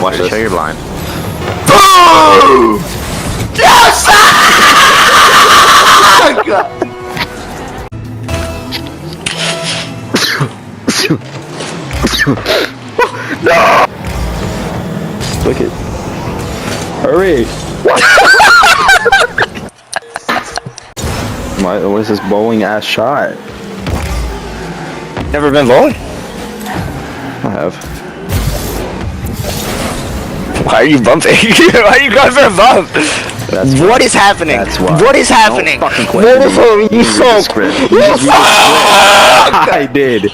Watch this. Show you're blind. Boom! Yes! No! Look it. Hurry! What is this bowling ass shot? Never been bowling? I have. Why are you bumping? Why are you going for a bump? What is happening? That's why. What is happening? Don't fucking question me. You suck! You suck! I did.